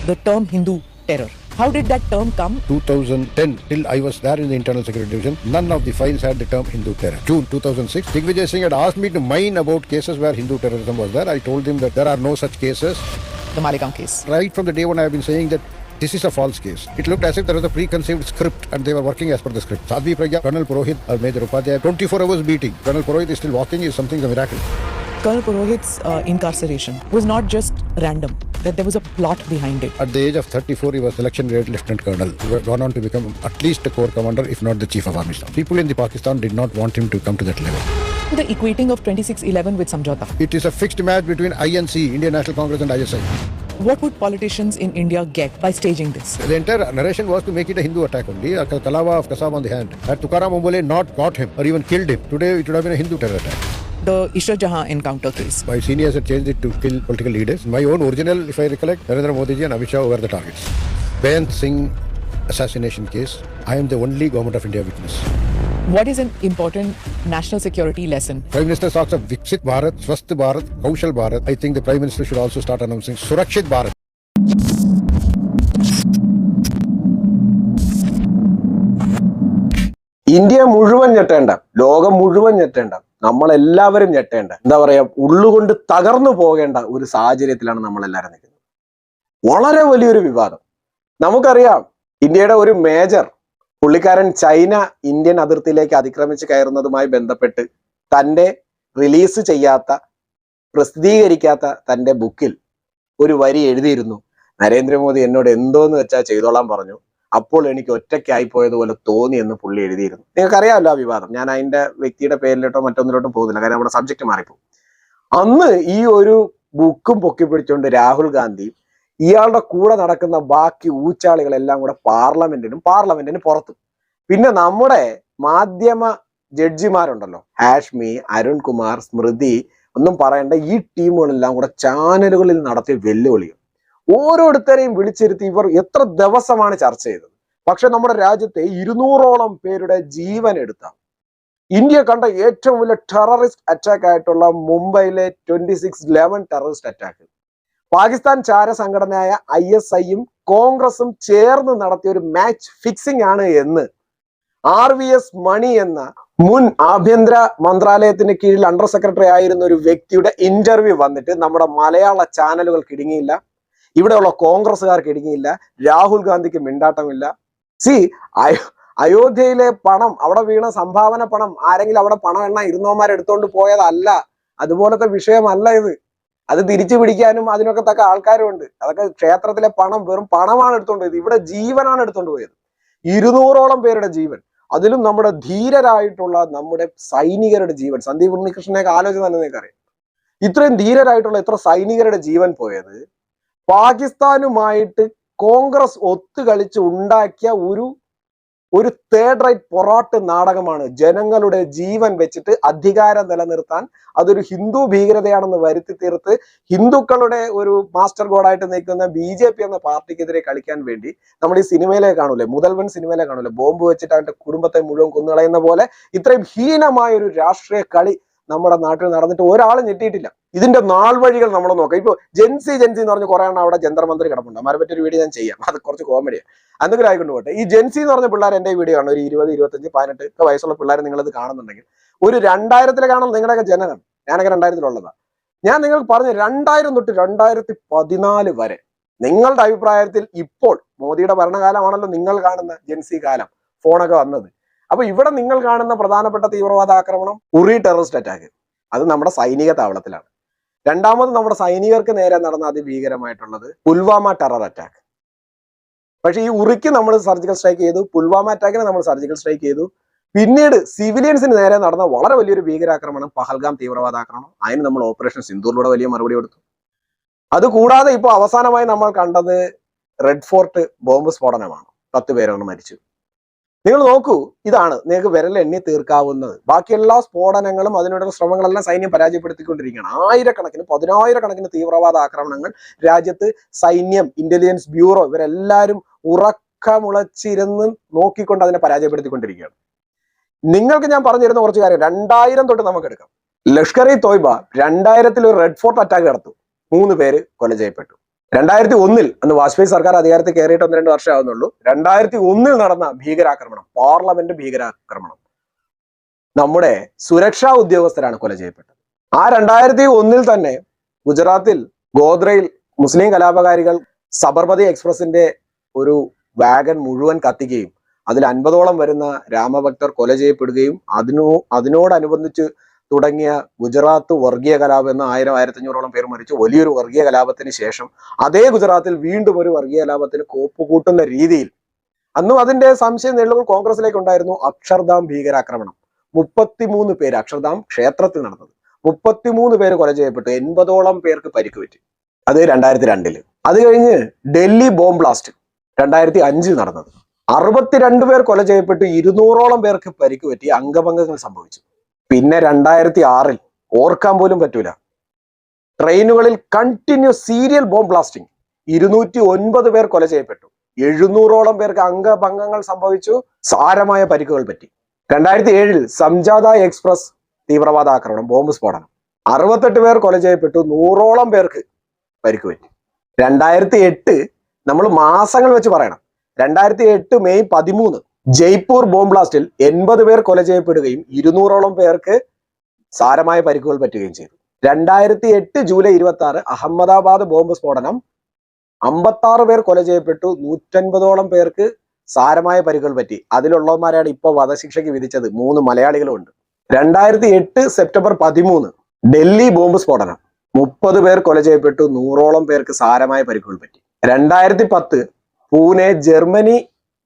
the term Hindu terror. How did that term come? 2010, till I was there in the Internal Security Division, none of the files had the term Hindu terror. June 2006, Digvijay Singh had asked me to mine about cases where Hindu terrorism was there. I told him that there are no such cases. The Malegaon case. Right from the day one, I have been saying that this is a false case. It looked as if there was a preconceived script and they were working as per the script. Sadhvi Pragya, Colonel Purohit, or Major Upadhyay, 24 hours beating. Colonel Purohit is still walking is something of a miracle. Colonel Purohit's incarceration was not just random, that there was a plot behind it. At the age of 34, he was selection grade Lieutenant Colonel, who had gone on to become at least a corps commander, if not the Chief of Army Staff. People in the Pakistan did not want him to come to that level. The equating of 2611 with Samjhauta. It is a fixed match between INC, Indian National Congress, and ISI. What would politicians in India get by staging this? The entire narration was to make it a Hindu attack only, a Kalava of Kasab on the hand. Had Tukaram Ambole not got him or even killed him, today it would have been a Hindu terror attack. The Ishrat Jahan encounter case. My seniors had changed it to kill political leaders. My own original, if I recollect, Narendra Modi ji and Amit Shah were the targets. Bayant Singh assassination case, I am the only Government of India witness. What is an important national security lesson? Prime Minister talks of Viksit Bharat, Swasth Bharat, Kaushal Bharat. I think the Prime Minister should also start announcing Surakshit Bharat. India മുഴുവൻ ഞെട്ടേണ്ട, ലോകം മുഴുവൻ ഞെട്ടേണ്ട, നമ്മളെല്ലാവരും ഞെട്ടേണ്ട, എന്താ പറയാ, ഉള്ളുകൊണ്ട് തകർന്നു പോകേണ്ട ഒരു സാഹചര്യത്തിലാണ് നമ്മളെല്ലാവരും നിൽക്കുന്നത്. വളരെ വലിയൊരു വിവാദം. നമുക്കറിയാം, ഇന്ത്യയുടെ ഒരു മേജർ പുള്ളിക്കാരൻ ചൈന ഇന്ത്യൻ അതിർത്തിയിലേക്ക് അതിക്രമിച്ച് കയറുന്നതുമായി ബന്ധപ്പെട്ട് തൻ്റെ റിലീസ് ചെയ്യാത്ത, പ്രസിദ്ധീകരിക്കാത്ത തൻ്റെ ബുക്കിൽ ഒരു വരി എഴുതിയിരുന്നു. നരേന്ദ്രമോദി എന്നോട് എന്തോന്ന് വെച്ചാൽ ചെയ്തോളാൻ പറഞ്ഞു, അപ്പോൾ എനിക്ക് ഒറ്റയ്ക്കായി പോയതുപോലെ തോന്നി എന്ന് പുള്ളി എഴുതിയിരുന്നു. നിങ്ങൾക്കറിയാമല്ലോ ആ വിവാദം. ഞാൻ അതിന്റെ വ്യക്തിയുടെ പേരിലോട്ടോ മറ്റൊന്നിലോട്ടും പോകുന്നില്ല, കാരണം നമ്മുടെ സബ്ജക്ട് മാറിപ്പോ. അന്ന് ഈ ഒരു ബുക്കും പൊക്കി പിടിച്ചുകൊണ്ട് രാഹുൽ ഗാന്ധി ഇയാളുടെ കൂടെ നടക്കുന്ന ബാക്കി ഊച്ചാളികളെല്ലാം കൂടെ പാർലമെന്റിന് പുറത്തും, പിന്നെ നമ്മുടെ മാധ്യമ ജഡ്ജിമാരുണ്ടല്ലോ, ഹാഷ്മി, അരുൺകുമാർ, സ്മൃതി, ഒന്നും പറയേണ്ട, ഈ ടീമുകളെല്ലാം കൂടെ ചാനലുകളിൽ നടത്തിയ വെല്ലുവിളികൾ ഓരോരുത്തരെയും വിളിച്ചിരുത്തി ഇവർ എത്ര ദിവസമാണ് ചർച്ച ചെയ്തത്. പക്ഷെ നമ്മുടെ രാജ്യത്തെ 200ഓളം പേരുടെ ജീവൻ എടുത്ത, ഇന്ത്യ കണ്ട ഏറ്റവും വലിയ ടെററിസ്റ്റ് അറ്റാക്ക് ആയിട്ടുള്ള മുംബൈയിലെ 26/11 ടെററിസ്റ്റ് അറ്റാക്ക്, പാകിസ്ഥാൻ ചാര സംഘടനയായ ISIയും കോൺഗ്രസും ചേർന്ന് നടത്തിയ ഒരു മാച്ച് ഫിക്സിംഗ് ആണ് എന്ന് RVS മണി എന്ന മുൻ ആഭ്യന്തര മന്ത്രാലയത്തിന് കീഴിൽ അണ്ടർ സെക്രട്ടറി ആയിരുന്ന ഒരു വ്യക്തിയുടെ ഇന്റർവ്യൂ വന്നിട്ട് നമ്മുടെ മലയാള ചാനലുകൾക്ക് ഇടുങ്ങിയില്ല, ഇവിടെയുള്ള കോൺഗ്രസ്സുകാർക്ക് ഇടുങ്ങിയില്ല, രാഹുൽ ഗാന്ധിക്ക് മിണ്ടാട്ടമില്ല. അയോധ്യയിലെ പണം, അവിടെ വീണ സംഭാവന പണം, ആരെങ്കിലും അവിടെ പണം ഇരുന്നോമാരെടുത്തോണ്ട് പോയതല്ല, അതുപോലത്തെ വിഷയമല്ല ഇത്. അത് തിരിച്ചു പിടിക്കാനും അതിനൊക്കെ തക്ക ആൾക്കാരും ഉണ്ട്. അതൊക്കെ ക്ഷേത്രത്തിലെ പണം വെറും പണമാണ് എടുത്തോണ്ട് പോയത്. ഇവിടെ ജീവനാണ് എടുത്തോണ്ട് പോയത്, 200ഓളം പേരുടെ ജീവൻ. അതിലും നമ്മുടെ ധീരരായിട്ടുള്ള നമ്മുടെ സൈനികരുടെ ജീവൻ. സന്ദീപ് ഉണ്ണികൃഷ്ണനെയൊക്കെ ആലോചന തന്നെ നിങ്ങൾക്കറിയാം. ഇത്രയും ധീരരായിട്ടുള്ള എത്ര സൈനികരുടെ ജീവൻ പോയത് പാകിസ്ഥാനുമായിട്ട് കോൺഗ്രസ് ഒത്തുകളിച്ച് ഉണ്ടാക്കിയ ഒരു തേർഡ് റൈറ്റ് പൊറാട്ട് നാടകമാണ്. ജനങ്ങളുടെ ജീവൻ വെച്ചിട്ട് അധികാരം നിലനിർത്താൻ, അതൊരു ഹിന്ദു ഭീകരതയാണെന്ന് വരുത്തി തീർത്ത് ഹിന്ദുക്കളുടെ ഒരു മാസ്റ്റർ ഗോഡായിട്ട് നിൽക്കുന്ന BJP എന്ന പാർട്ടിക്കെതിരെ കളിക്കാൻ വേണ്ടി നമ്മൾ ഈ സിനിമയിലെ കാണൂലേ, മുതൽവൻ സിനിമയിലെ കാണൂലേ, ബോംബ് വെച്ചിട്ട് അവന്റെ കുടുംബത്തെ മുഴുവൻ കൊന്നുകളയുന്ന പോലെ ഇത്രയും ഹീനമായ ഒരു രാഷ്ട്രീയ കളി നമ്മുടെ നാട്ടിൽ നടന്നിട്ട് ഒരാളും ഞെട്ടിയിട്ടില്ല. ഇതിന്റെ നാൾ വഴികൾ നമ്മൾ നോക്കാം. ഇപ്പൊ ജെൻസി എന്ന് പറഞ്ഞ കുറെ എണ്ണം അവിടെ ജന്തർ മന്ത്രി കിടപ്പുണ്ട്. അവരെ പറ്റിയൊരു വീഡിയോ ഞാൻ ചെയ്യാം, അത് കുറച്ച് കോമഡിയാണ്. എന്തെങ്കിലും ആയിക്കൊണ്ട് പോട്ടെ. ഈ ജെൻസി എന്ന് പറഞ്ഞ പിള്ളേർ എന്റെ വീഡിയോ ആണ്, ഒരു 20, 25, 18 ഒക്കെ വയസ്സുള്ള പിള്ളേർ നിങ്ങളിത് കാണുന്നുണ്ടെങ്കിൽ, ഒരു 2000 കാണുന്ന നിങ്ങളുടെയൊക്കെ ജനനം, ഞാനൊക്കെ 2000-ലുള്ളതാണ്. ഞാൻ നിങ്ങൾക്ക് പറഞ്ഞു, 2000 തൊട്ട് 2014 വരെ നിങ്ങളുടെ അഭിപ്രായത്തിൽ ഇപ്പോൾ മോദിയുടെ ഭരണകാലമാണല്ലോ നിങ്ങൾ കാണുന്ന ജെൻസി കാലം, ഫോണൊക്കെ വന്നത്. അപ്പൊ ഇവിടെ നിങ്ങൾ കാണുന്ന പ്രധാനപ്പെട്ട തീവ്രവാദ ആക്രമണം, ഉറി ടെററിസ്റ്റ് അറ്റാക്ക്, അത് നമ്മുടെ സൈനിക താവളത്തിലാണ്. രണ്ടാമത് നമ്മുടെ സൈനികർക്ക് നേരെ നടന്ന അതിഭീകരമായിട്ടുള്ളത് പുൽവാമ ടെറർ അറ്റാക്ക്. പക്ഷെ ഈ ഉറിക്ക് നമ്മൾ സർജിക്കൽ സ്ട്രൈക്ക് ചെയ്തു, പുൽവാമ അറ്റാക്കിന് നമ്മൾ സർജിക്കൽ സ്ട്രൈക്ക് ചെയ്തു. പിന്നീട് സിവിലിയൻസിന് നേരെ നടന്ന വളരെ വലിയൊരു ഭീകരാക്രമണം പഹൽഗാം തീവ്രവാദ ആക്രമണം, അതിന് നമ്മൾ ഓപ്പറേഷൻ സിന്ദൂറിലൂടെ വലിയ മറുപടി കൊടുത്തു. അതുകൂടാതെ ഇപ്പോൾ അവസാനമായി നമ്മൾ കണ്ടത് റെഡ് ഫോർട്ട് ബോംബ് സ്ഫോടനമാണ്, 10 പേരാണ് മരിച്ചു. നിങ്ങൾ നോക്കൂ, ഇതാണ് നിങ്ങൾക്ക് വിരലെണ്ണി തീർക്കാവുന്നത്. ബാക്കി എല്ലാ സ്ഫോടനങ്ങളും അതിനുള്ള ശ്രമങ്ങളെല്ലാം സൈന്യം പരാജയപ്പെടുത്തിക്കൊണ്ടിരിക്കുകയാണ്. 1000-കണക്കിന് 10000-കണക്കിന് തീവ്രവാദ ആക്രമണങ്ങൾ രാജ്യത്ത് സൈന്യം, ഇന്റലിജൻസ് ബ്യൂറോ ഇവരെല്ലാവരും ഉറക്കമുളച്ചിരുന്ന് നോക്കിക്കൊണ്ട് അതിനെ പരാജയപ്പെടുത്തിക്കൊണ്ടിരിക്കുകയാണ്. നിങ്ങൾക്ക് ഞാൻ പറഞ്ഞിരുന്ന കുറച്ച് കാര്യം 2000 തൊട്ട് നമുക്ക് എടുക്കാം. ലഷ്കർ ഇ തോയ്ബ 2000-ൽ ഒരു റെഡ് ഫോർട്ട് അറ്റാക്ക് നടത്തും, 3 പേര് കൊല ചെയ്യപ്പെട്ടു. 2001 അന്ന് വാജ്പേയി സർക്കാർ അധികാരത്തിൽ കയറിയിട്ട് 1-2 വർഷം ആവുന്നുള്ളൂ. 2001 നടന്ന ഭീകരാക്രമണം, പാർലമെന്റ് ഭീകരാക്രമണം, നമ്മുടെ സുരക്ഷാ ഉദ്യോഗസ്ഥരാണ് കൊല ചെയ്യപ്പെട്ടത്. ആ 2001 തന്നെ ഗുജറാത്തിൽ ഗോദ്രയിൽ മുസ്ലിം കലാപകാരികൾ സബർമതി എക്സ്പ്രസിന്റെ ഒരു വാഗൺ മുഴുവൻ കത്തിക്കുകയും അതിൽ 50ഓളം വരുന്ന രാമഭക്തർ കൊല ചെയ്യപ്പെടുകയും അതിനോടനുബന്ധിച്ച് തുടങ്ങിയ ഗുജറാത്ത് വർഗീയ കലാപം എന്ന 1000-1500ഓളം പേർ മരിച്ചു. വലിയൊരു വർഗീയ കലാപത്തിന് ശേഷം അതേ ഗുജറാത്തിൽ വീണ്ടും ഒരു വർഗീയ കലാപത്തിന് കോപ്പുകൂട്ടുന്ന രീതിയിൽ അന്നും അതിന്റെ സംശയം നേരിടുമ്പോൾ കോൺഗ്രസിലേക്ക് ഉണ്ടായിരുന്നു. അക്ഷർധാം ഭീകരാക്രമണം, 33 പേര്, അക്ഷർധാം ക്ഷേത്രത്തിൽ നടന്നത്, 33 പേര് കൊല ചെയ്യപ്പെട്ടു, 80ഓളം പേർക്ക് പരിക്ക് പറ്റി. അത് 2002. അത് കഴിഞ്ഞ് ഡൽഹി ബോംബ് ബ്ലാസ്റ്റ് 2005 നടന്നത്, 62 പേർ കൊല ചെയ്യപ്പെട്ടു, 200ഓളം പേർക്ക് പരിക്ക് പറ്റി, അംഗഭംഗങ്ങൾ സംഭവിച്ചു. പിന്നെ 2006 ഓർക്കാൻ പോലും പറ്റൂല, ട്രെയിനുകളിൽ കണ്ടിന്യൂസ് സീരിയൽ ബോംബ് ബ്ലാസ്റ്റിംഗ്, 209 പേർ കൊല ചെയ്യപ്പെട്ടു, 700ഓളം പേർക്ക് അംഗഭംഗങ്ങൾ സംഭവിച്ചു, സാരമായ പരിക്കുകൾ പറ്റി. 2007 സംജാത എക്സ്പ്രസ് തീവ്രവാദ ആക്രമണം, ബോംബ് സ്ഫോടനം, 68 പേർ കൊല ചെയ്യപ്പെട്ടു, 100ഓളം പേർക്ക് പരിക്ക് പറ്റി. 2008 നമ്മൾ മാസങ്ങൾ വെച്ച് പറയണം. 2008 മെയ് 13 ജയ്പൂർ ബോംബ് ബ്ലാസ്റ്റിൽ 80 പേർ കൊല ചെയ്യപ്പെടുകയും 200ഓളം പേർക്ക് സാരമായ പരിക്കുകൾ പറ്റുകയും ചെയ്തു. 2008 ജൂലൈ 26 അഹമ്മദാബാദ് ബോംബ് സ്ഫോടനം, 56 പേർ കൊല ചെയ്യപ്പെട്ടു, 150ഓളം പേർക്ക് സാരമായ പരിക്കുകൾ പറ്റി. അതിലുള്ളവന്മാരാണ് ഇപ്പോൾ വധശിക്ഷയ്ക്ക് വിധിച്ചത്, 3 മലയാളികളും ഉണ്ട്. 2008 സെപ്റ്റംബർ 13 ഡൽഹി ബോംബ് സ്ഫോടനം, 30 പേർ കൊല ചെയ്യപ്പെട്ടു, 100ഓളം പേർക്ക് സാരമായ പരിക്കുകൾ പറ്റി. 2010 Pune Germany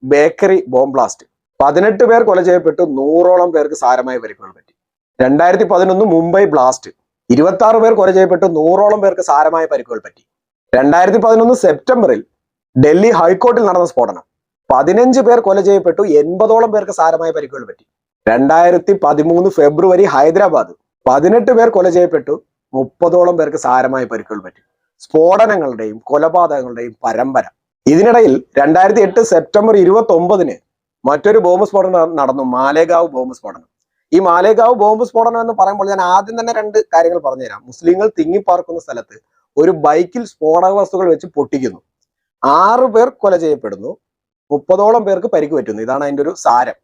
bakery bomb blast, 18 പേർ കൊല ചെയ്യപ്പെട്ടു, 100ഓളം പേർക്ക് സാരമായ പരിക്കുകൾ പറ്റി. 2011 മുംബൈ ബ്ലാസ്റ്റ്, 26 പേർ കൊല ചെയ്യപ്പെട്ടു, 100ഓളം പേർക്ക് സാരമായ പരിക്കുകൾ പറ്റി. 2011 സെപ്റ്റംബറിൽ ഡൽഹി ഹൈക്കോർട്ടിൽ നടന്ന സ്ഫോടനം, 15 പേർ കൊല ചെയ്യപ്പെട്ടു, 80ഓളം പേർക്ക് സാരമായ പരിക്കുകൾ പറ്റി. 2013 ഫെബ്രുവരി ഹൈദരാബാദ്, 18 പേർ കൊല ചെയ്യപ്പെട്ടു, 30ഓളം പേർക്ക് സാരമായ പരിക്കുകൾ പറ്റി. സ്ഫോടനങ്ങളുടെയും കൊലപാതകങ്ങളുടെയും പരമ്പര. ഇതിനിടയിൽ 2008 സെപ്റ്റംബർ 29 മറ്റൊരു ബോംബ് സ്ഫോടനം നടന്നു, മാലേഗാവ് ബോംബ് സ്ഫോടനം. ഈ മാലേഗാവ് ബോംബ് സ്ഫോടനം എന്ന് പറയുമ്പോൾ ഞാൻ ആദ്യം തന്നെ 2 കാര്യങ്ങൾ പറഞ്ഞുതരാം. മുസ്ലിങ്ങൾ തിങ്ങിപ്പാർക്കുന്ന സ്ഥലത്ത് ഒരു ബൈക്കിൽ സ്ഫോടക വസ്തുക്കൾ വെച്ച് പൊട്ടിക്കുന്നു, 6 പേർ കൊല ചെയ്യപ്പെടുന്നു, 30ഓളം പേർക്ക് പരിക്ക് പറ്റുന്നു. ഇതാണ് അതിന്റെ ഒരു സാരം.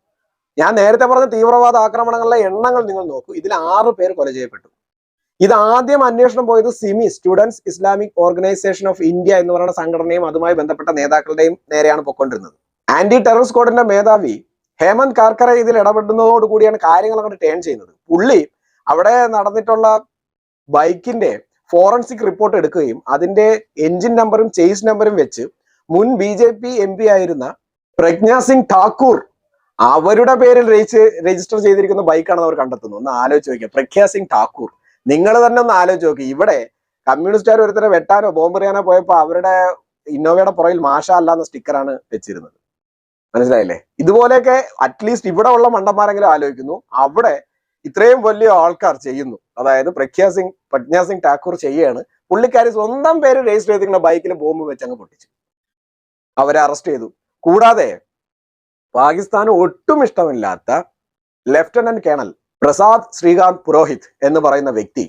ഞാൻ നേരത്തെ പറഞ്ഞ തീവ്രവാദ ആക്രമണങ്ങളുടെ എണ്ണങ്ങൾ നിങ്ങൾ നോക്കൂ. ഇതിൽ 6 പേർ കൊല ചെയ്യപ്പെട്ടു. ഇത് ആദ്യം അന്വേഷണം പോയത് Simi, students Islamic organisation of India എന്ന് പറയുന്ന സംഘടനയും അതുമായി ബന്ധപ്പെട്ട നേതാക്കളുടെയും നേരെയാണ് പൊക്കൊണ്ടിരുന്നത്. ആന്റി ടെറർ സ്ക്വാഡിന്റെ മേധാവി ഹേമന്ത് കാർക്കറെ ഇതിൽ ഇടപെടുന്നതോട് കൂടിയാണ് കാര്യങ്ങൾ അങ്ങോട്ട് ടേൺ ചെയ്യുന്നത്. പുള്ളി അവിടെ നടന്നിട്ടുള്ള ബൈക്കിന്റെ ഫോറൻസിക് റിപ്പോർട്ട് എടുക്കുകയും അതിന്റെ എഞ്ചിൻ നമ്പറും ചേസ് നമ്പറും വെച്ച് മുൻ BJP MP ആയിരുന്ന പ്രജ്ഞാ സിംഗ് ഠാക്കൂർ അവരുടെ പേരിൽ രജിസ്റ്റർ ചെയ്തിരിക്കുന്ന ബൈക്കാണെന്ന് അവർ കണ്ടെത്തുന്നു. ഒന്ന് ആലോചിച്ച് നോക്കിയ പ്രജ്ഞാ സിംഗ് ഠാക്കൂർ. നിങ്ങൾ തന്നെ ഒന്ന് ആലോചിച്ച് നോക്കി. ഇവിടെ കമ്മ്യൂണിസ്റ്റുകാർ ഒരുത്തരെ വെട്ടാനോ ബോംബെറിയാനോ പോയപ്പോൾ അവരുടെ ഇന്നോവയുടെ പുറകിൽ മാഷ അല്ല എന്ന സ്റ്റിക്കറാണ് വെച്ചിരുന്നത്. മനസ്സിലായില്ലേ? ഇതുപോലെയൊക്കെ അറ്റ്ലീസ്റ്റ് ഇവിടെ ഉള്ള മണ്ടന്മാരെങ്കിലും ആലോചിക്കുന്നു. അവിടെ ഇത്രയും വലിയ ആൾക്കാർ ചെയ്യുന്നു. അതായത് പ്രജ്ഞാ സിംഗ് ഠാക്കൂർ ചെയ്യാണ്. പുള്ളിക്കാരി സ്വന്തം പേര് രജിസ്റ്റർ ചെയ്തിരിക്കുന്ന ബൈക്കിൽ ബോംബ് വെച്ച് അങ്ങ് പൊട്ടിച്ചു. അവരെ അറസ്റ്റ് ചെയ്തു. കൂടാതെ പാകിസ്ഥാന് ഒട്ടും ഇഷ്ടമില്ലാത്ത ലെഫ്റ്റനന്റ് കേണൽ പ്രസാദ് ശ്രീകാന്ത് പുരോഹിത് എന്ന് പറയുന്ന വ്യക്തി,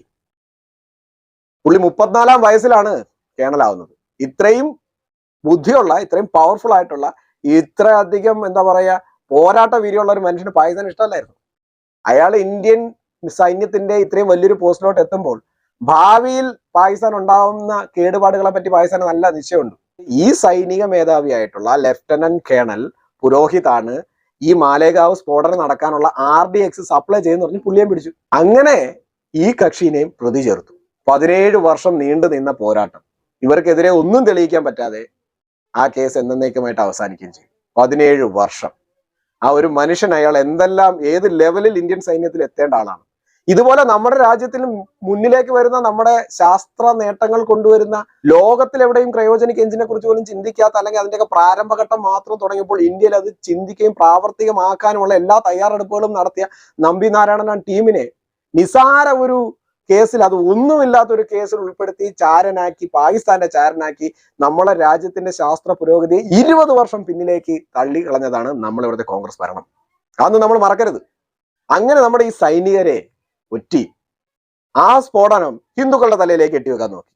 പുള്ളി 34-ാം വയസ്സിലാണ് കേണലാവുന്നത്. ഇത്രയും ബുദ്ധിയുള്ള, ഇത്രയും പവർഫുൾ ആയിട്ടുള്ള, ഇത്രയധികം എന്താ പറയാ പോരാട്ട വീര്യമുള്ള ഒരു മനുഷ്യന് പാകിസ്ഥാൻ ഇഷ്ടമല്ലായിരുന്നു. അയാൾ ഇന്ത്യൻ സൈന്യത്തിന്റെ ഇത്രയും വലിയൊരു പോസ്റ്റിലോട്ട് എത്തുമ്പോൾ ഭാവിയിൽ പാകിസ്ഥാൻ ഉണ്ടാവുന്ന കേടുപാടുകളെ പറ്റി പാകിസ്ഥാന് നല്ല നിശ്ചയമുണ്ട്. ഈ സൈനിക മേധാവിയായിട്ടുള്ള ലെഫ്റ്റനന്റ് കേണൽ പുരോഹിതാണ് ഈ മാലേഗാവ് സ്ഫോടനം നടക്കാനുള്ള RDX സപ്ലൈ ചെയ്യുന്ന പറഞ്ഞ് പുള്ളിയെ പിടിച്ചു. അങ്ങനെ ഈ കക്ഷിനെയും പ്രതി ചേർത്തു. 17 വർഷം നീണ്ടു നിന്ന പോരാട്ടം, ഇവർക്കെതിരെ ഒന്നും തെളിയിക്കാൻ പറ്റാതെ ആ കേസ് എന്നേക്കുമായിട്ട് അവസാനിക്കുകയും ചെയ്തു. 17 വർഷം. ആ ഒരു മനുഷ്യൻ, അയാൾ എന്തെല്ലാം ഏത് ലെവലിൽ ഇന്ത്യൻ സൈന്യത്തിൽ എത്തേണ്ട ആളാണ്. ഇതുപോലെ നമ്മുടെ രാജ്യത്തിൽ മുന്നിലേക്ക് വരുന്ന, നമ്മുടെ ശാസ്ത്ര നേട്ടങ്ങൾ കൊണ്ടുവരുന്ന, ലോകത്തിൽ എവിടെയും ക്രയോജനിക് എഞ്ചിനെ കുറിച്ച് പോലും ചിന്തിക്കാത്ത, അല്ലെങ്കിൽ അതിന്റെയൊക്കെ പ്രാരംഭഘട്ടം മാത്രം തുടങ്ങിയപ്പോൾ ഇന്ത്യയിൽ അത് ചിന്തിക്കുകയും പ്രാവർത്തികമാക്കാനുമുള്ള എല്ലാ തയ്യാറെടുപ്പുകളും നടത്തിയ നമ്പി നാരായണൻ ടീമിനെ നിസാര ഒരു കേസിൽ, അത് ഒന്നുമില്ലാത്ത ഒരു കേസിൽ ഉൾപ്പെടുത്തി ചാരനാക്കി, പാകിസ്ഥാന്റെ ചാരനാക്കി നമ്മളെ രാജ്യത്തിന്റെ ശാസ്ത്ര പുരോഗതിയെ 20 വർഷം പിന്നിലേക്ക് തള്ളി കളഞ്ഞതാണ് നമ്മളിവിടുത്തെ കോൺഗ്രസ് ഭരണം. അതൊന്നും നമ്മൾ മറക്കരുത്. അങ്ങനെ നമ്മുടെ ഈ സൈനികരെ ഒറ്റി ആ സ്ഫോടനം ഹിന്ദുക്കളുടെ തലയിലേക്ക് കെട്ടിവെക്കാൻ നോക്കി.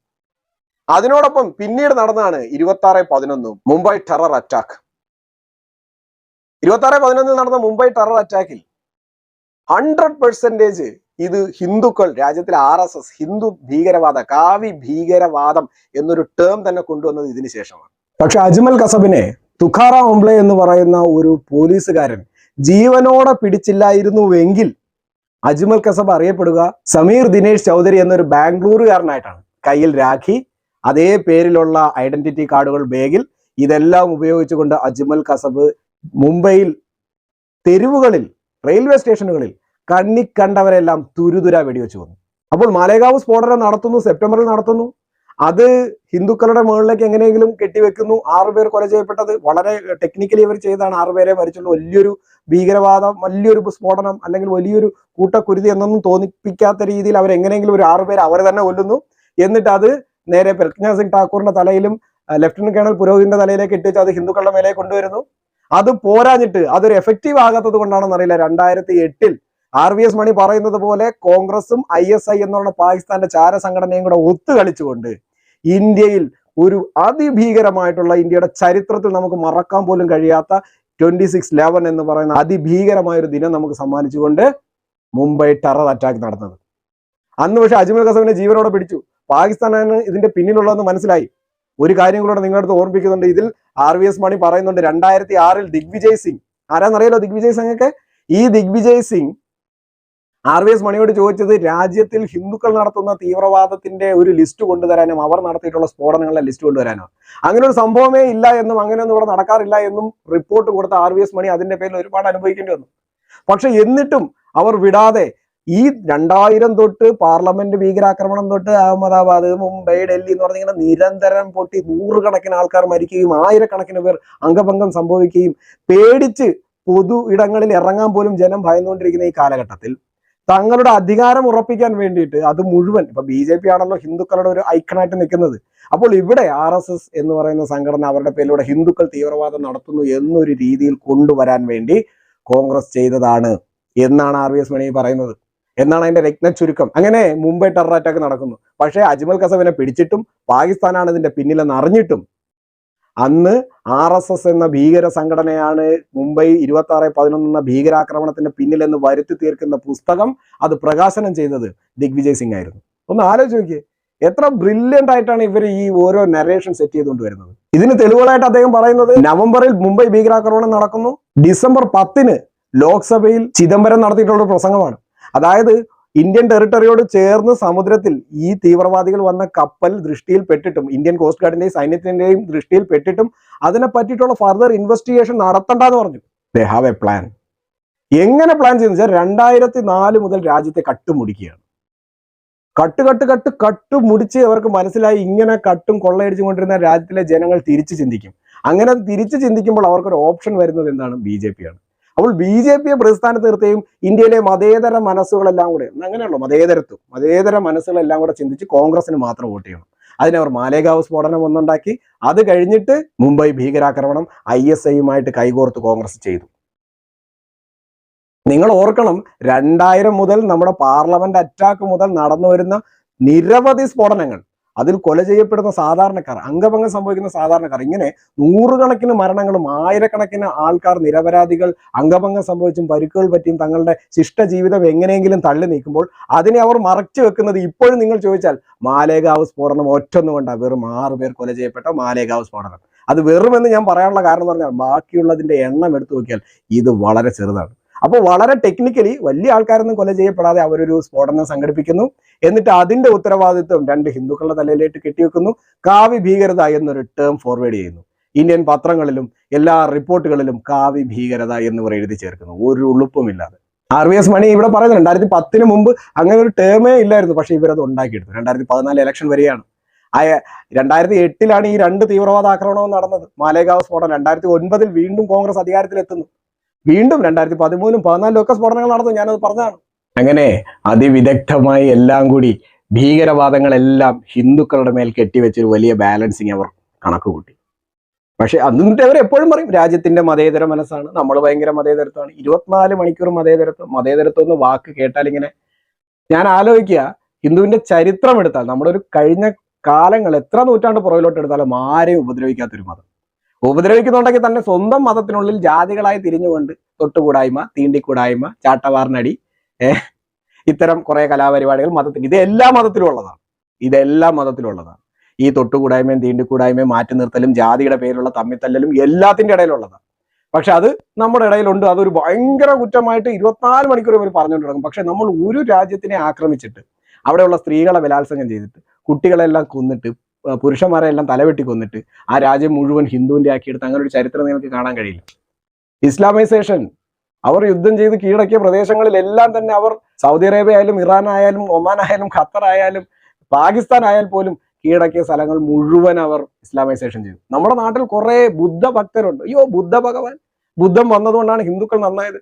അതിനോടൊപ്പം പിന്നീട് നടന്നതാണ് 26/11 മുംബൈ ടെറർ അറ്റാക്ക്. 26/11 നടന്ന മുംബൈ ടെറർ അറ്റാക്കിൽ 100% ഇത് ഹിന്ദുക്കൾ, രാജ്യത്തിലെ RSS ഹിന്ദു ഭീകരവാദ, കാവി ഭീകരവാദം എന്നൊരു ടേം തന്നെ കൊണ്ടുവന്നത് ഇതിന് ശേഷമാണ്. പക്ഷെ അജ്മൽ കസബിനെ തുഖാറാം ഓംബ്ലെ എന്ന് പറയുന്ന ഒരു പോലീസുകാരൻ ജീവനോടെ പിടിച്ചില്ലായിരുന്നുവെങ്കിൽ അജ്മൽ കസബ് അറിയപ്പെടുക സമീർ ദിനേശ് ചൗധരി എന്നൊരു ബാംഗ്ലൂരുകാരനായിട്ടാണ്. കയ്യിൽ രാഖി, അതേ പേരിലുള്ള ഐഡന്റിറ്റി കാർഡുകൾ ബാഗിൽ, ഇതെല്ലാം ഉപയോഗിച്ചുകൊണ്ട് അജ്മൽ കസബ് മുംബൈയിൽ തെരുവുകളിൽ, റെയിൽവേ സ്റ്റേഷനുകളിൽ കണ്ണിക്കണ്ടവരെല്ലാം തുരുതുര വെടിവെച്ച് വന്നു. അപ്പോൾ മാലേഗാവ് സ്ഫോടനം നടത്തുന്നു, സെപ്റ്റംബറിൽ നടത്തുന്നു. അത് ഹിന്ദുക്കളുടെ മുകളിലേക്ക് എങ്ങനെയെങ്കിലും കെട്ടിവെക്കുന്നു. 6 പേർ കൊല ചെയ്യപ്പെട്ടത് വളരെ ടെക്നിക്കലി ഇവർ ചെയ്താണ്. 6 പേരെ മരിച്ചുള്ള വലിയൊരു ഭീകരവാദം, വലിയൊരു സ്ഫോടനം അല്ലെങ്കിൽ വലിയൊരു കൂട്ടക്കുരുതി എന്നൊന്നും തോന്നിപ്പിക്കാത്ത രീതിയിൽ അവർ എങ്ങനെയെങ്കിലും ഒരു 6 പേര് അവർ തന്നെ കൊല്ലുന്നു. എന്നിട്ട് അത് നേരെ പ്രജ്ഞാ സിംഗ് ഠാക്കൂറിന്റെ തലയിലും ലഫ്റ്റനന്റ് കേണൽ പുരോഹിതിന്റെ തലയിലേക്ക് ഇട്ടിച്ച് അത് ഹിന്ദുക്കളുടെ മേലെ കൊണ്ടുവരുന്നു. അത് പോരാഞ്ഞിട്ട് അതൊരു എഫക്റ്റീവ് ആകാത്തത് കൊണ്ടാണെന്ന് അറിയില്ല 2008 RVS മണി പറയുന്നത് പോലെ കോൺഗ്രസും ISI എന്ന് പറയുന്ന പാകിസ്ഥാന്റെ ചാര സംഘടനയും കൂടെ ഒത്തുകളിച്ചുകൊണ്ട് ഇന്ത്യയിൽ ഒരു അതിഭീകരമായിട്ടുള്ള, ഇന്ത്യയുടെ ചരിത്രത്തിൽ നമുക്ക് മറക്കാൻ പോലും കഴിയാത്ത 26/11 എന്ന് പറയുന്ന അതിഭീകരമായ ഒരു ദിനം നമുക്ക് സമ്മാനിച്ചുകൊണ്ട് മുംബൈ ടെറർ അറ്റാക്ക് നടന്നത്. അന്ന് പക്ഷെ അജ്മൽ കസബിനെ ജീവനോടെ പിടിച്ചു. പാകിസ്ഥാനാണ് ഇതിന്റെ പിന്നിലുള്ളതെന്ന് മനസ്സിലായി. ഒരു കാര്യം കൂടെ നിങ്ങളുടെ അടുത്ത് ഓർമ്മിക്കുന്നുണ്ട്. ഇതിൽ RVS മണി പറയുന്നുണ്ട് 2006 ദിഗ്വിജയ് സിംഗ്, ആരാന്നറിയാലോ ദിഗ്വിജയ് സിംഗ് ഒക്കെ. ഈ ദിഗ്വിജയ് സിംഗ് RVS മണിയോട് ചോദിച്ചത് രാജ്യത്തിൽ ഹിന്ദുക്കൾ നടത്തുന്ന തീവ്രവാദത്തിന്റെ ഒരു ലിസ്റ്റ് കൊണ്ടുവരാനും അവർ നടത്തിയിട്ടുള്ള സ്ഫോടനങ്ങളുടെ ലിസ്റ്റ് കൊണ്ടുവരാനോ. അങ്ങനെ ഒരു സംഭവമേ ഇല്ല എന്നും അങ്ങനെയൊന്നും ഇവിടെ നടക്കാറില്ല എന്നും റിപ്പോർട്ട് കൊടുത്ത RVS മണി അതിന്റെ പേരിൽ ഒരുപാട് അനുഭവിക്കേണ്ടി വന്നു. പക്ഷെ എന്നിട്ടും അവർ വിടാതെ ഈ 2000 തൊട്ട് പാർലമെന്റ് ഭീകരാക്രമണം തൊട്ട് അഹമ്മദാബാദ്, മുംബൈ, ഡൽഹി എന്ന് പറഞ്ഞിങ്ങനെ നിരന്തരം പൊട്ടി 100 കണക്കിന് ആൾക്കാർ മരിക്കുകയും 1000 കണക്കിന് പേർ അംഗഭംഗം സംഭവിക്കുകയും പേടിച്ച് പൊതു ഇടങ്ങളിൽ ഇറങ്ങാൻ പോലും ജനം ഭയന്നുകൊണ്ടിരിക്കുന്ന ഈ കാലഘട്ടത്തിൽ തങ്ങളുടെ അധികാരം ഉറപ്പിക്കാൻ വേണ്ടിയിട്ട് അത് മുഴുവൻ ഇപ്പൊ BJP ആണല്ലോ ഹിന്ദുക്കളുടെ ഒരു ഐക്കണായിട്ട് നിൽക്കുന്നത്. അപ്പോൾ ഇവിടെ RSS എന്ന് പറയുന്ന സംഘടന അവരുടെ പേരിലൂടെ ഹിന്ദുക്കൾ തീവ്രവാദം നടത്തുന്നു എന്നൊരു രീതിയിൽ കൊണ്ടുവരാൻ വേണ്ടി കോൺഗ്രസ് ചെയ്തതാണ് എന്നാണ് RVS മണി പറയുന്നത്, എന്നാണ് അതിന്റെ രത്ന ചുരുക്കം. അങ്ങനെ മുംബൈ ടെറർ അറ്റാക്ക് നടക്കുന്നു. പക്ഷേ അജ്മൽ കസബിനെ പിടിച്ചിട്ടും പാകിസ്ഥാനാണ് ഇതിന്റെ പിന്നിലെന്ന് അറിഞ്ഞിട്ടും അന്ന് RSS എന്ന ഭീകര സംഘടനയാണ് മുംബൈ 26/11 എന്ന ഭീകരാക്രമണത്തിന്റെ പിന്നിലെന്ന് വരുത്തി തീർക്കുന്ന പുസ്തകം അത് പ്രകാശനം ചെയ്തത് ദിഗ്വിജയ് സിംഗ് ആയിരുന്നു. ഒന്ന് ആലോചിച്ച് നോക്കിയേ, എത്ര ബ്രില്യന്റ് ആയിട്ടാണ് ഇവർ ഈ ഓരോ നരേഷൻ സെറ്റ് ചെയ്തുകൊണ്ട് വരുന്നത്. ഇതിന് തെളിവുകളായിട്ട് അദ്ദേഹം പറയുന്നത് നവംബറിൽ മുംബൈ ഭീകരാക്രമണം നടക്കുന്നു, ഡിസംബർ 10 ലോക്സഭയിൽ ചിദംബരം നടത്തിയിട്ടുള്ള പ്രസംഗമാണ്. അതായത് ഇന്ത്യൻ ടെറിട്ടറിയോട് ചേർന്ന് സമുദ്രത്തിൽ ഈ തീവ്രവാദികൾ വന്ന കപ്പൽ ദൃഷ്ടിയിൽ പെട്ടിട്ടും, ഇന്ത്യൻ കോസ്റ്റ് ഗാർഡിന്റെയും സൈന്യത്തിന്റെയും ദൃഷ്ടിയിൽ പെട്ടിട്ടും അതിനെ പറ്റിയിട്ടുള്ള ഫർദർ ഇൻവെസ്റ്റിഗേഷൻ നടത്തണ്ടെന്ന് പറഞ്ഞു. They have A plan. എങ്ങനെ പ്ലാൻ ചെയ്യുന്ന വെച്ചാൽ 2004 മുതൽ രാജ്യത്തെ കട്ടുമുടിക്കുകയാണ്. കട്ടുമുടിച്ച് അവർക്ക് മനസ്സിലായി ഇങ്ങനെ കട്ടും കൊള്ളയടിച്ചു കൊണ്ടിരുന്ന രാജ്യത്തിലെ ജനങ്ങൾ തിരിച്ചു ചിന്തിക്കും. അങ്ങനെ തിരിച്ചു ചിന്തിക്കുമ്പോൾ അവർക്കൊരു ഓപ്ഷൻ വരുന്നത് എന്താണ്? BJP ആണ്. അപ്പോൾ BJPയെ പ്രസ്ഥാനത്ത് നിർത്തുകയും ഇന്ത്യയിലെ മതേതര മനസ്സുകളെല്ലാം കൂടെ, അങ്ങനെയുള്ളൂ മതേതര മനസ്സുകളെല്ലാം കൂടെ ചിന്തിച്ച് കോൺഗ്രസിന് മാത്രം വോട്ട് ചെയ്യണം. അതിനവർ മാലേഗാവ് സ്ഫോടനം ഒന്നുണ്ടാക്കി. അത് കഴിഞ്ഞിട്ട് മുംബൈ ഭീകരാക്രമണം ISIയുമായിട്ട് കൈകോർത്ത് കോൺഗ്രസ് ചെയ്തു. നിങ്ങൾ ഓർക്കണം, 2000 മുതൽ നമ്മുടെ പാർലമെന്റ് അറ്റാക്ക് മുതൽ നടന്നു വരുന്ന നിരവധി സ്ഫോടനങ്ങൾ, അതിൽ കൊല ചെയ്യപ്പെടുന്ന സാധാരണക്കാർ, അംഗഭംഗം സംഭവിക്കുന്ന സാധാരണക്കാർ, ഇങ്ങനെ 100 കണക്കിന് മരണങ്ങളും 1000 കണക്കിന് ആൾക്കാർ നിരപരാധികൾ അംഗഭംഗം സംഭവിച്ചും പരിക്കുകൾ പറ്റിയും തങ്ങളുടെ ശിഷ്ടജീവിതം എങ്ങനെയെങ്കിലും തള്ളി നീക്കുമ്പോൾ അതിനെ അവർ മറച്ചു വെക്കുന്നത് ഇപ്പോഴും നിങ്ങൾ ചോദിച്ചാൽ മാലേഗാവ് സ്ഫോടനം ഒറ്റൊന്നുകൊണ്ടാണ്. വെറും 6 പേർ കൊല ചെയ്യപ്പെട്ട മാലേഗാവ് സ്ഫോടനം. അത് വെറുമെന്ന് ഞാൻ പറയാനുള്ള കാരണം എന്ന് പറഞ്ഞാൽ ബാക്കിയുള്ളതിന്റെ എണ്ണം എടുത്തു നോക്കിയാൽ ഇത് വളരെ ചെറുതാണ്. അപ്പോൾ വളരെ ടെക്നിക്കലി വലിയ ആൾക്കാരൊന്നും കൊല ചെയ്യപ്പെടാതെ അവരൊരു സ്ഫോടനം സംഘടിപ്പിക്കുന്നു. എന്നിട്ട് അതിന്റെ ഉത്തരവാദിത്വം 2 ഹിന്ദുക്കളുടെ തലയിലേക്ക് കെട്ടിവെക്കുന്നു. കാവി ഭീകരത എന്നൊരു ടേം ഫോർവേഡ് ചെയ്യുന്നു. ഇന്ത്യൻ പത്രങ്ങളിലും എല്ലാ റിപ്പോർട്ടുകളിലും കാവി ഭീകരത എന്നിവർ എഴുതി ചേർക്കുന്നു, ഒരു ഉളുപ്പുമില്ലാതെ. RVS മണി ഇവിടെ പറയുന്നത് 2010 മുമ്പ് അങ്ങനെ ഒരു ടേമേ ഇല്ലായിരുന്നു. പക്ഷെ ഇവരത് ഉണ്ടാക്കിയെടുത്തു. 2014 ഇലക്ഷൻ വരികയാണ്. 2008 ഈ 2 തീവ്രവാദ ആക്രമണവും നടന്നത്. മാലേഗാവ് സ്ഫോടനം. 2009 വീണ്ടും കോൺഗ്രസ് അധികാരത്തിലെത്തുന്നു. വീണ്ടും 2013 2014 ഒക്കെ സ്ഫോടനങ്ങൾ നടന്നു. ഞാനത് പറഞ്ഞതാണ്. അങ്ങനെ അതിവിദഗ്ധമായി എല്ലാം കൂടി ഭീകരവാദങ്ങളെല്ലാം ഹിന്ദുക്കളുടെ മേൽ കെട്ടിവെച്ചൊരു വലിയ ബാലൻസിങ് അവർ കണക്ക് കൂട്ടി. പക്ഷെ എന്നിട്ട് അവർ എപ്പോഴും പറയും രാജ്യത്തിന്റെ മതേതര മനസ്സാണ്, നമ്മൾ ഭയങ്കര മതേതരത്വമാണ്. 24 മണിക്കൂർ മതേതരത്വം എന്ന് വാക്ക് കേട്ടാൽ ഇങ്ങനെ ഞാൻ ആലോചിക്കുക, ഹിന്ദുവിന്റെ ചരിത്രം എടുത്താൽ നമ്മുടെ ഒരു കഴിഞ്ഞ കാലങ്ങൾ എത്ര നൂറ്റാണ്ട് പുറകിലോട്ട് എടുത്താലും ആരെയും ഉപദ്രവിക്കാത്തൊരു മതം. ഉപദ്രവിക്കുന്നുണ്ടെങ്കിൽ തന്നെ സ്വന്തം മതത്തിനുള്ളിൽ ജാതികളായി തിരിഞ്ഞുകൊണ്ട് തൊട്ടുകൂടായ്മ, തീണ്ടിക്കൂടായ്മ, ചാട്ടവാറിനടി, ഇത്തരം കുറെ കലാപരിപാടികൾ മതത്തിൽ, ഇത് എല്ലാ മതത്തിലും ഉള്ളതാണ്. ഇതെല്ലാം മതത്തിലുള്ളതാണ്. ഈ തൊട്ടുകൂടായ്മയും തീണ്ടിക്കൂടായ്മയും മാറ്റി നിർത്തലും ജാതിയുടെ പേരിലുള്ള തമ്മിത്തല്ലലും എല്ലാത്തിൻ്റെ ഇടയിലുള്ളതാണ്. പക്ഷെ അത് നമ്മുടെ ഇടയിലുണ്ട്. അതൊരു ഭയങ്കര കുറ്റമായിട്ട് 24 മണിക്കൂർ ഇവർ പറഞ്ഞുകൊണ്ട് തുടങ്ങും. പക്ഷെ നമ്മൾ ഒരു രാജ്യത്തിനെ ആക്രമിച്ചിട്ട് അവിടെയുള്ള സ്ത്രീകളെ ബലാത്സംഗം ചെയ്തിട്ട് കുട്ടികളെല്ലാം കൊന്നിട്ട് പുരുഷന്മാരെ എല്ലാം തലവെട്ടി കൊന്നിട്ട് ആ രാജ്യം മുഴുവൻ ഹിന്ദുവിന്റെ ആക്കിയെടുത്ത് അങ്ങനെ ഒരു ചരിത്രം നിങ്ങൾക്ക് കാണാൻ കഴിയില്ല. ഇസ്ലാമൈസേഷൻ, അവർ യുദ്ധം ചെയ്ത് കീഴടക്കിയ പ്രദേശങ്ങളിലെല്ലാം തന്നെ അവർ സൗദി അറേബ്യ ആയാലും ഇറാൻ ആയാലും ഒമാൻ ആയാലും ഖത്തർ ആയാലും പാകിസ്ഥാൻ ആയാൽ പോലും കീഴടക്കിയ സ്ഥലങ്ങൾ മുഴുവൻ അവർ ഇസ്ലാമൈസേഷൻ ചെയ്തു. നമ്മുടെ നാട്ടിൽ കുറെ ബുദ്ധ ഭക്തരുണ്ട്. അയ്യോ ബുദ്ധ ഭഗവാൻ, ബുദ്ധം വന്നതുകൊണ്ടാണ് ഹിന്ദുക്കൾ നന്നായത്,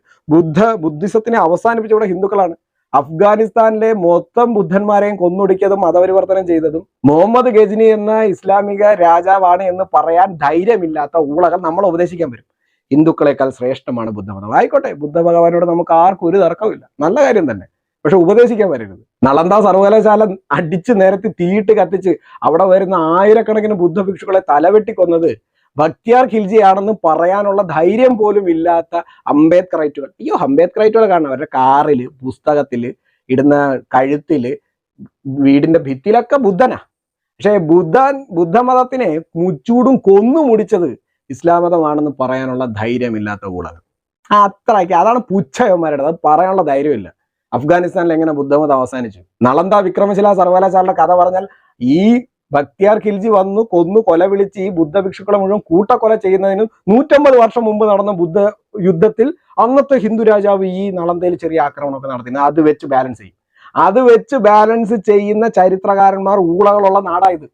ബുദ്ധിസത്തിനെ അവസാനിപ്പിച്ചവിടെ ഹിന്ദുക്കളാണ്. അഫ്ഗാനിസ്ഥാനിലെ മൊത്തം ബുദ്ധന്മാരെയും കൊന്നൊടുക്കിയതും മതപരിവർത്തനം ചെയ്തതും മുഹമ്മദ് ഗജ്നി എന്ന ഇസ്ലാമിക രാജാവാണ് എന്ന് പറയാൻ ധൈര്യമില്ലാത്ത ഊളകൾ നമ്മളെ ഉപദേശിക്കാൻ വരും. ഹിന്ദുക്കളെക്കാൾ ശ്രേഷ്ഠമാണ് ബുദ്ധമതം. ആയിക്കോട്ടെ, ബുദ്ധ ഭഗവാനോട് നമുക്ക് ആർക്കും ഒരു തർക്കമില്ല, നല്ല കാര്യം തന്നെ. പക്ഷെ ഉപദേശിക്കാൻ വരരുത്. നളന്ദ സർവകലാശാല അടിച്ച് നിരത്തി തീയിട്ട് കത്തിച്ച് അവിടെ വരുന്ന ആയിരക്കണക്കിന് ബുദ്ധ ഭിക്ഷുക്കളെ തലവെട്ടിക്കൊന്നത് ഭക്തിയാർ ഖിൽജിയാണെന്ന് പറയാനുള്ള ധൈര്യം പോലും ഇല്ലാത്ത അംബേദ്കറൈറ്റുകൾ. അയ്യോ അംബേദ്കറൈറ്റുകൾ കാണണം, അവരുടെ കാറില്, പുസ്തകത്തില്, ഇടുന്ന കഴുത്തില്, വീടിന്റെ ഭിത്തിയിലൊക്കെ ബുദ്ധനാ. പക്ഷെ ബുദ്ധമതത്തിനെ മുച്ചൂടും കൊന്നു മുടിച്ചത് ഇസ്ലാം മതമാണെന്ന് പറയാനുള്ള ധൈര്യമില്ലാത്ത ഊളകൾ. അത്രയ്ക്ക്, അതാണ് പുച്ഛയന്മാരുടെ, അത് പറയാനുള്ള ധൈര്യമില്ല. അഫ്ഗാനിസ്ഥാനിൽ എങ്ങനെ ബുദ്ധമതം അവസാനിച്ചു? നളന്ദ വിക്രമശില സർവകലാശാലയുടെ കഥ പറഞ്ഞാൽ ഈ ഭക്തിയാർ ഖിൽജി വന്നു കൊന്നു കൊല വിളിച്ച് ഈ ബുദ്ധ ഭിക്ഷുക്കളെ മുഴുവൻ കൂട്ടക്കൊല ചെയ്യുന്നതിന് 150 വർഷം മുമ്പ് നടന്ന ബുദ്ധ യുദ്ധത്തിൽ അന്നത്തെ ഹിന്ദു രാജാവ് ഈ നളന്ദയിൽ ചെറിയ ആക്രമണമൊക്കെ നടത്തി. അത് വെച്ച് ബാലൻസ് ചെയ്യും. അത് വെച്ച് ബാലൻസ് ചെയ്യുന്ന ചരിത്രകാരന്മാർ ഊളകളുള്ള നാടായത്.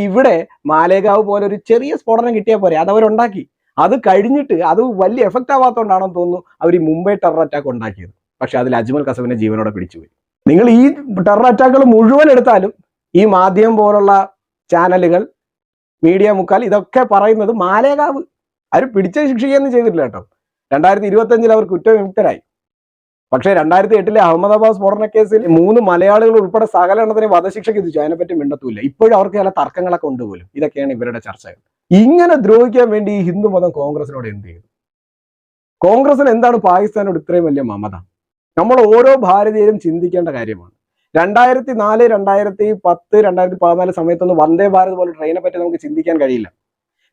ഇവിടെ മാലേഗാവ് പോലെ ഒരു ചെറിയ സ്ഫോടനം കിട്ടിയാൽ പോരെ, അതവരുണ്ടാക്കി. അത് കഴിഞ്ഞിട്ട് അത് വലിയ എഫക്റ്റ് ആവാത്തതുകൊണ്ടാണെന്ന് തോന്നുന്നു അവർ ഈ മുംബൈ ടെറർ അറ്റാക്ക് ഉണ്ടാക്കിയത്. പക്ഷെ അതിൽ അജ്മൽ കസബിനെ ജീവനോടെ പിടിച്ചുപോയി. നിങ്ങൾ ഈ ടെറർ അറ്റാക്കുകൾ മുഴുവൻ എടുത്താലും ഈ മാധ്യമം പോലുള്ള ചാനലുകൾ, മീഡിയ മുക്കാൽ ഇതൊക്കെ പറയുന്നത് മാലേഗാവ് അവർ പിടിച്ച ശിക്ഷിക്കുകയൊന്നും ചെയ്തിട്ടില്ല കേട്ടോ. 2025 അവർ കുറ്റവിമുക്തരായി. പക്ഷേ 2008 അഹമ്മദാബാദ് സ്ഫോടന കേസിൽ 3 മലയാളികൾ ഉൾപ്പെടെ സകല എണ്ണത്തിന് വധശിക്ഷയ്ക്ക് വിധിച്ചു. അതിനെപ്പറ്റി മിണ്ടത്തുമില്ല. ഇപ്പോഴും അവർക്ക് ചില തർക്കങ്ങളൊക്കെ ഉണ്ട് പോലും. ഇതൊക്കെയാണ് ഇവരുടെ ചർച്ചകൾ. ഇങ്ങനെ ദ്രോഹിക്കാൻ വേണ്ടി ഈ ഹിന്ദു മതം കോൺഗ്രസിനോട് എന്ത് ചെയ്തു? കോൺഗ്രസിന് എന്താണ് പാകിസ്ഥാനോട് ഇത്രയും വലിയ മമത? നമ്മൾ ഓരോ ഭാരതീയരും ചിന്തിക്കേണ്ട കാര്യമാണ്. 2004, 2010, 2014 സമയത്തൊന്നും വന്ദേ ഭാരത് പോലെ ട്രെയിനെ പറ്റി നമുക്ക് ചിന്തിക്കാൻ കഴിയില്ല.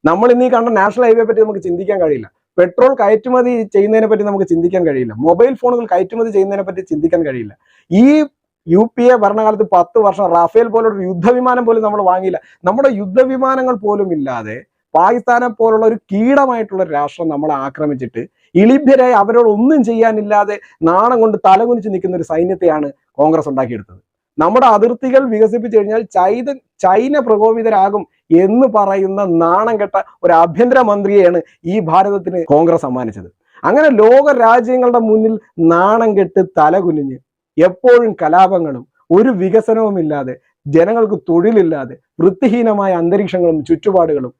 നമ്മൾ ഇന്ന് ഈ കണ്ട നാഷണൽ ഹൈവേ പറ്റി നമുക്ക് ചിന്തിക്കാൻ കഴിയില്ല. പെട്രോൾ കയറ്റുമതി ചെയ്യുന്നതിനെ പറ്റി നമുക്ക് ചിന്തിക്കാൻ കഴിയില്ല. മൊബൈൽ ഫോണുകൾ കയറ്റുമതി ചെയ്യുന്നതിനെ പറ്റി ചിന്തിക്കാൻ കഴിയില്ല. ഈ UPA ഭരണകാലത്ത് 10 വർഷം റാഫേൽ പോലുള്ള യുദ്ധവിമാനം പോലും നമ്മൾ വാങ്ങിയില്ല. നമ്മുടെ യുദ്ധവിമാനങ്ങൾ പോലും ഇല്ലാതെ പാകിസ്ഥാനെ പോലുള്ള ഒരു കീടമായിട്ടുള്ള രാഷ്ട്രം നമ്മളെ ആക്രമിച്ചിട്ട് ഇളിഭ്യരായി അവരോട് ഒന്നും ചെയ്യാനില്ലാതെ നാണം കൊണ്ട് തലകുനിച്ച് നിൽക്കുന്ന ഒരു സൈന്യത്തെയാണ് കോൺഗ്രസ് ഉണ്ടാക്കിയെടുത്തത്. നമ്മുടെ അതിർത്തികൾ വികസിപ്പിച്ചു കഴിഞ്ഞാൽ ചൈന പ്രകോപിതരാകും എന്ന് പറയുന്ന നാണം കെട്ട ഒരു ആഭ്യന്തര മന്ത്രിയെയാണ് ഈ ഭാരതത്തിന് കോൺഗ്രസ് സമ്മാനിച്ചത്. അങ്ങനെ ലോക രാജ്യങ്ങളുടെ മുന്നിൽ നാണം കെട്ട് തലകുനിഞ്ഞ് എപ്പോഴും കലാപങ്ങളും ഒരു വികസനവും ഇല്ലാതെ, ജനങ്ങൾക്ക് തൊഴിലില്ലാതെ, വൃത്തിഹീനമായ അന്തരീക്ഷങ്ങളും ചുറ്റുപാടുകളും,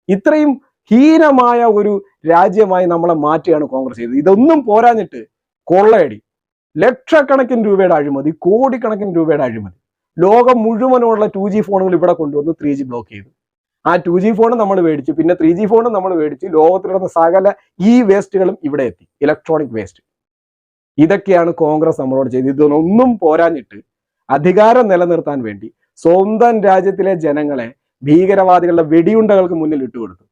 ഇത്രയും ഹീനമായ ഒരു രാജ്യമായി നമ്മളെ മാറ്റിയാണ് കോൺഗ്രസ് ചെയ്തത്. ഇതൊന്നും പോരാഞ്ഞിട്ട് കൊള്ളയടി, ലക്ഷക്കണക്കിന് രൂപയുടെ അഴിമതി, കോടിക്കണക്കിന് രൂപയുടെ അഴിമതി. ലോകം മുഴുവനുള്ള 2G ഫോണുകൾ ഇവിടെ കൊണ്ടുവന്ന് 3G ബ്ലോക്ക് ചെയ്തു. ആ 2G ഫോൺ നമ്മൾ മേടിച്ചു, പിന്നെ 3G ഫോണും നമ്മൾ മേടിച്ചു. ലോകത്തിലുള്ള സകല ഈ വേസ്റ്റുകളും ഇവിടെ എത്തി, ഇലക്ട്രോണിക് വേസ്റ്റ്. ഇതൊക്കെയാണ് കോൺഗ്രസ് നമ്മളോട് ചെയ്തത്. ഇതൊന്നും പോരാഞ്ഞിട്ട് അധികാരം നിലനിർത്താൻ വേണ്ടി സ്വന്തം രാജ്യത്തിലെ ജനങ്ങളെ ഭീകരവാദികളുടെ വെടിയുണ്ടകൾക്ക് മുന്നിൽ ഇട്ടുകൊടുത്തു.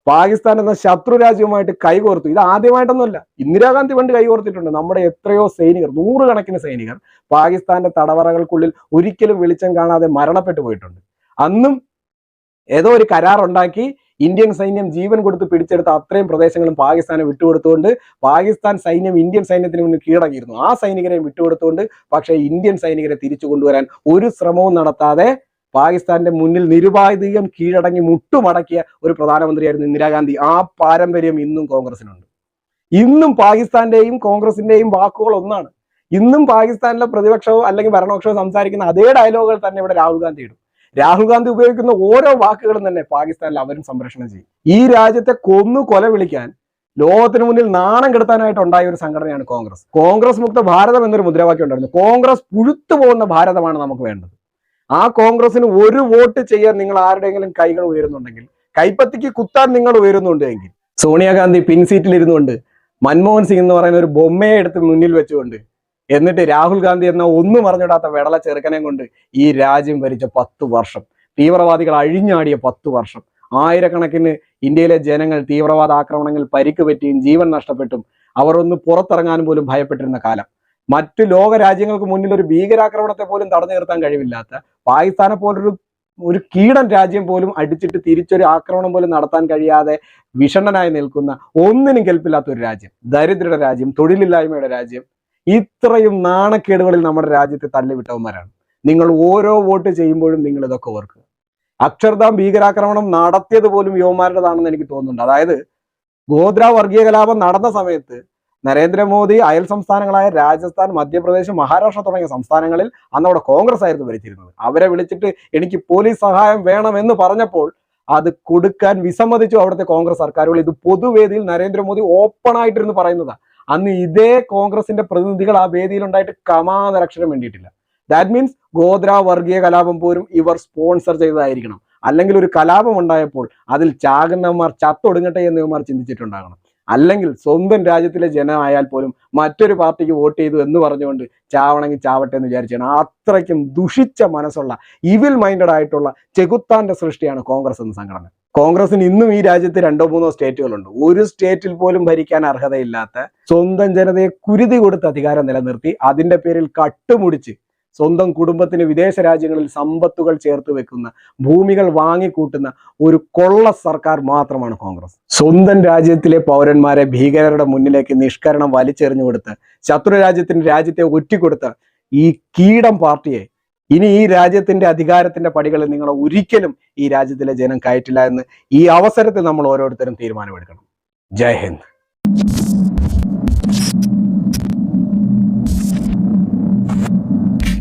പാകിസ്ഥാൻ എന്ന ശത്രു രാജ്യവുമായിട്ട് കൈകോർത്തു. ഇത് ആദ്യമായിട്ടൊന്നുമല്ല, ഇന്ദിരാഗാന്ധി പണ്ട് കൈകോർത്തിട്ടുണ്ട്. നമ്മുടെ എത്രയോ സൈനികർ, 100 കണക്കിന് സൈനികർ പാകിസ്ഥാന്റെ തടവറകൾക്കുള്ളിൽ ഒരിക്കലും വെളിച്ചം കാണാതെ മരണപ്പെട്ടു പോയിട്ടുണ്ട്. അന്നും ഏതോ ഒരു കരാറുണ്ടാക്കി ഇന്ത്യൻ സൈന്യം ജീവൻ കൊടുത്ത് പിടിച്ചെടുത്ത അത്രയും പ്രദേശങ്ങളും പാകിസ്ഥാനെ വിട്ടുകൊടുത്തുകൊണ്ട് പാകിസ്ഥാൻ സൈന്യം ഇന്ത്യൻ സൈന്യത്തിന് മുന്നിൽ കീഴടങ്ങിയിരുന്നു. ആ സൈനികരെയും വിട്ടുകൊടുത്തുകൊണ്ട് പക്ഷേ ഇന്ത്യൻ സൈനികരെ തിരിച്ചു കൊണ്ടുവരാൻ ഒരു ശ്രമവും നടത്താതെ പാകിസ്ഥാന്റെ മുന്നിൽ നിരുപാധികം കീഴടങ്ങി മുട്ടുമടക്കിയ ഒരു പ്രധാനമന്ത്രിയായിരുന്നു ഇന്ദിരാഗാന്ധി. ആ പാരമ്പര്യം ഇന്നും കോൺഗ്രസിനുണ്ട്. ഇന്നും പാകിസ്ഥാന്റെയും കോൺഗ്രസിന്റെയും വാക്കുകൾ ഒന്നാണ്. ഇന്നും പാകിസ്ഥാനിലെ പ്രതിപക്ഷവും അല്ലെങ്കിൽ ഭരണപക്ഷവും സംസാരിക്കുന്ന അതേ ഡയലോഗുകൾ തന്നെ ഇവിടെ രാഹുൽ ഗാന്ധി ഇടും. രാഹുൽ ഗാന്ധി ഉപയോഗിക്കുന്ന ഓരോ വാക്കുകളും തന്നെ പാകിസ്ഥാനിൽ അവരും സംപ്രേഷണം ചെയ്യും. ഈ രാജ്യത്തെ കൊല വിളിക്കാൻ ലോകത്തിന് മുന്നിൽ നാണം കെടുത്താനായിട്ട് ഉണ്ടായ ഒരു സംഘടനയാണ് കോൺഗ്രസ്. കോൺഗ്രസ് മുക്ത ഭാരതം എന്നൊരു മുദ്രാവാക്യം ഉണ്ടായിരുന്നു. കോൺഗ്രസ് പുഴുത്തു പോകുന്ന ഭാരതമാണ് നമുക്ക് വേണ്ടത്. ആ കോൺഗ്രസിന് ഒരു വോട്ട് ചെയ്യാൻ നിങ്ങൾ ആരുടെയെങ്കിലും കൈകൾ ഉയരുന്നുണ്ടെങ്കിൽ, കൈപ്പത്തിക്ക് കുത്താൻ നിങ്ങൾ ഉയരുന്നുണ്ട് എങ്കിൽ, സോണിയാഗാന്ധി പിൻസീറ്റിൽ ഇരുന്നുകൊണ്ട് മൻമോഹൻ സിംഗ് എന്ന് പറയുന്ന ഒരു ബൊമ്മയെ എടുത്ത് മുന്നിൽ വെച്ചുകൊണ്ട്, എന്നിട്ട് രാഹുൽ ഗാന്ധി എന്ന ഒന്നും അറിഞ്ഞിടാത്ത വെടല ചെറുക്കനെ കൊണ്ട് ഈ രാജ്യം ഭരിച്ച 10 വർഷം, തീവ്രവാദികൾ അഴിഞ്ഞാടിയ 10 വർഷം, ആയിരക്കണക്കിന് ഇന്ത്യയിലെ ജനങ്ങൾ തീവ്രവാദ ആക്രമണങ്ങളിൽ പരിക്ക് പറ്റിയും ജീവൻ നഷ്ടപ്പെട്ടും അവർ ഒന്ന് പുറത്തിറങ്ങാനും പോലും ഭയപ്പെട്ടിരുന്ന കാലം, മറ്റു ലോക രാജ്യങ്ങൾക്ക് മുന്നിൽ ഒരു ഭീകരാക്രമണത്തെ പോലും തടഞ്ഞു നിർത്താൻ കഴിവില്ലാത്ത പാകിസ്ഥാനെ പോലൊരു കീടൻ രാജ്യം പോലും അടിച്ചിട്ട് തിരിച്ചൊരു ആക്രമണം പോലും നടത്താൻ കഴിയാതെ വിഷണ്ണനായി നിൽക്കുന്ന, ഒന്നിനും കെൽപ്പില്ലാത്ത ഒരു രാജ്യം, ദരിദ്രരുടെ രാജ്യം, തൊഴിലില്ലായ്മയുടെ രാജ്യം, ഇത്രയും നാണക്കേടുകളിൽ നമ്മുടെ രാജ്യത്തെ തള്ളിവിട്ടവന്മാരാണ്. നിങ്ങൾ ഓരോ വോട്ട് ചെയ്യുമ്പോഴും നിങ്ങൾ ഇതൊക്കെ ഓർക്കുക. അക്ഷർധാം ഭീകരാക്രമണം നടത്തിയത് പോലും യുവമാരുടേതാണെന്ന് എനിക്ക് തോന്നുന്നുണ്ട്. അതായത് ഗോദ്ര വർഗീയ കലാപം നടന്ന സമയത്ത് നരേന്ദ്രമോദി അയൽ സംസ്ഥാനങ്ങളായ രാജസ്ഥാൻ, മധ്യപ്രദേശ്, മഹാരാഷ്ട്ര തുടങ്ങിയ സംസ്ഥാനങ്ങളിൽ അന്ന് അവിടെ കോൺഗ്രസ് ആയിരുന്നു ഭരിച്ചിരുന്നത്. അവരെ വിളിച്ചിട്ട് എനിക്ക് പോലീസ് സഹായം വേണമെന്ന് പറഞ്ഞപ്പോൾ അത് കൊടുക്കാൻ വിസമ്മതിച്ചു അവിടുത്തെ കോൺഗ്രസ് സർക്കാരുകൾ. ഇത് പൊതുവേദിയിൽ നരേന്ദ്രമോദി ഓപ്പൺ ആയിട്ടിരുന്ന് പറയുന്നതാണ്. അന്ന് ഇതേ കോൺഗ്രസിന്റെ പ്രതിനിധികൾ ആ വേദിയിൽ ഉണ്ടായിട്ട് കമാനരക്ഷരം വേണ്ടിയിട്ടില്ല. ദാറ്റ് മീൻസ് ഗോദ്ര വർഗീയ കലാപം പോലും ഇവർ സ്പോൺസർ ചെയ്തതായിരിക്കണം. അല്ലെങ്കിൽ ഒരു കലാപം ഉണ്ടായപ്പോൾ അതിൽ ചാകുന്നവന്മാർ ചത്തൊടുങ്ങട്ടെ എന്ന് ഇവന്മാർ ചിന്തിച്ചിട്ടുണ്ടാകണം. അല്ലെങ്കിൽ സ്വന്തം രാജ്യത്തിലെ ജനമായാൽ പോലും മറ്റൊരു പാർട്ടിക്ക് വോട്ട് ചെയ്തു എന്ന് പറഞ്ഞുകൊണ്ട് ചാവണമെങ്കിൽ ചാവട്ടെ എന്ന് വിചാരിച്ചാണ്. അത്രയ്ക്കും ദുഷിച്ച മനസ്സുള്ള, ഇവിൽ മൈൻഡഡ് ആയിട്ടുള്ള ചെകുത്താന്റെ സൃഷ്ടിയാണ് കോൺഗ്രസ് എന്ന സംഘടന. കോൺഗ്രസിന് ഇന്നും ഈ രാജ്യത്ത് 2-3 സ്റ്റേറ്റുകളുണ്ട്. ഒരു സ്റ്റേറ്റിൽ പോലും ഭരിക്കാൻ അർഹതയില്ലാത്ത, സ്വന്തം ജനതയെ കുരുതി കൊടുത്ത് അധികാരം നിലനിർത്തി അതിന്റെ പേരിൽ കട്ടുമുടിച്ച് സ്വന്തം കുടുംബത്തിന് വിദേശ രാജ്യങ്ങളിൽ സമ്പത്തുകൾ ചേർത്ത് വെക്കുന്ന, ഭൂമികൾ വാങ്ങിക്കൂട്ടുന്ന ഒരു കൊള്ള സർക്കാർ മാത്രമാണ് കോൺഗ്രസ്. സ്വന്തം രാജ്യത്തിലെ പൗരന്മാരെ ഭീകരരുടെ മുന്നിലേക്ക് നിഷ്കരണം വലിച്ചെറിഞ്ഞു കൊടുത്ത് ശത്രു രാജ്യത്തെ ഒറ്റിക്കൊടുത്ത ഈ കീടം പാർട്ടിയെ ഇനി ഈ രാജ്യത്തിന്റെ അധികാരത്തിന്റെ പടികളിൽ നിങ്ങൾ ഒരിക്കലും ഈ രാജ്യത്തിലെ ജനം കയറ്റില്ല എന്ന് ഈ അവസരത്തിൽ നമ്മൾ ഓരോരുത്തരും തീരുമാനമെടുക്കണം. ജയ് ഹിന്ദ്.